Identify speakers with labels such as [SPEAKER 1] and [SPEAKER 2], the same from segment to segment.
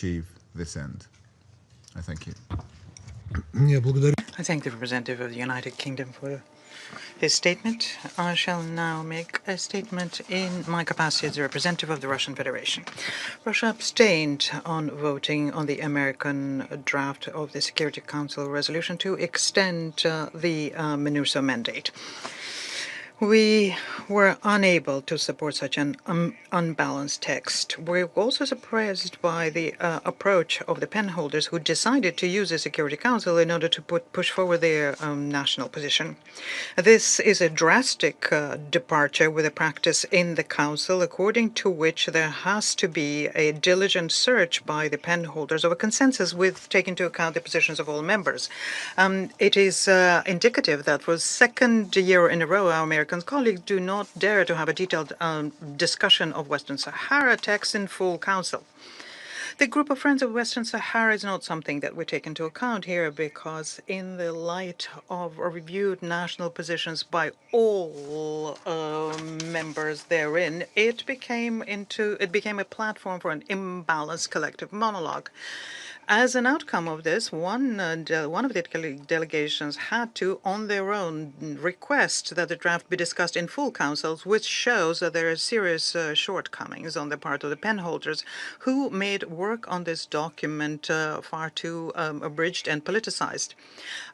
[SPEAKER 1] achieve this end. I thank you.
[SPEAKER 2] I thank the representative of the United Kingdom for his statement. I shall now make a statement in my capacity as the representative of the Russian Federation. Russia abstained on voting on the American draft of the Security Council resolution to extend the MINURSO mandate. We were unable to support such an unbalanced text. We're also surprised by the approach of the penholders who decided to use the Security Council in order to push forward their national position. This is a drastic departure with a practice in the Council, according to which there has to be a diligent search by the penholders of a consensus with taking into account the positions of all members. It is indicative that for the second year in a row, our American colleagues do not dare to have a detailed discussion of Western Sahara text in full Council. The group of friends of Western Sahara is not something that we take into account here because in the light of reviewed national positions by all members therein, it became a platform for an imbalanced collective monologue. As an outcome of this, one of the delegations had to, on their own, request that the draft be discussed in full councils, which shows that there are serious shortcomings on the part of the penholders, who made work on this document far too abridged and politicized.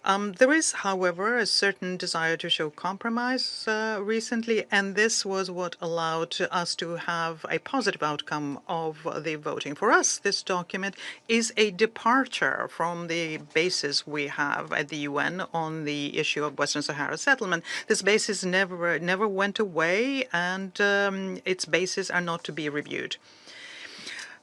[SPEAKER 2] There is, however, a certain desire to show compromise recently, and this was what allowed us to have a positive outcome of the voting. For us, this document is a departure from the basis we have at the UN on the issue of Western Sahara settlement. This basis never went away, and its bases are not to be reviewed.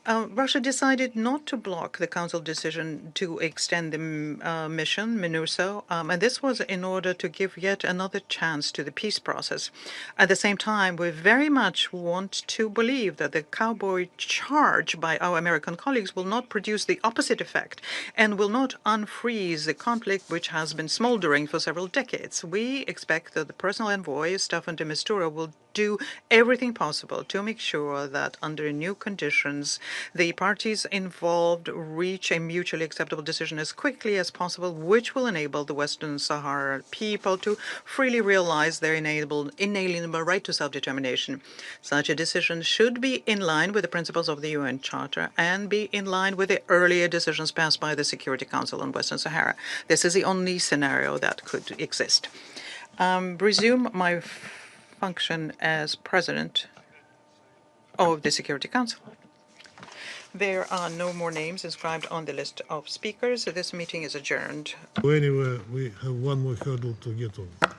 [SPEAKER 2] Russia decided not to block the Council decision to extend the mission, MINURSO, and this was in order to give yet another chance to the peace process. At the same time, we very much want to believe that the cowboy charge by our American colleagues will not produce the opposite effect and will not unfreeze the conflict which has been smoldering for several decades. We expect that the personal envoy, Staffan de Mistura, will do everything possible to make sure that under new conditions, the parties involved reach a mutually acceptable decision as quickly as possible, which will enable the Western Sahara people to freely realize their inalienable right to self-determination. Such a decision should be in line with the principles of the UN Charter and be in line with the earlier decisions passed by the Security Council on Western Sahara. This is the only scenario that could exist. Resume my function as President of the Security Council. There are no more names inscribed on the list of speakers. This meeting is adjourned.
[SPEAKER 3] Anyway, we have one more hurdle to get over.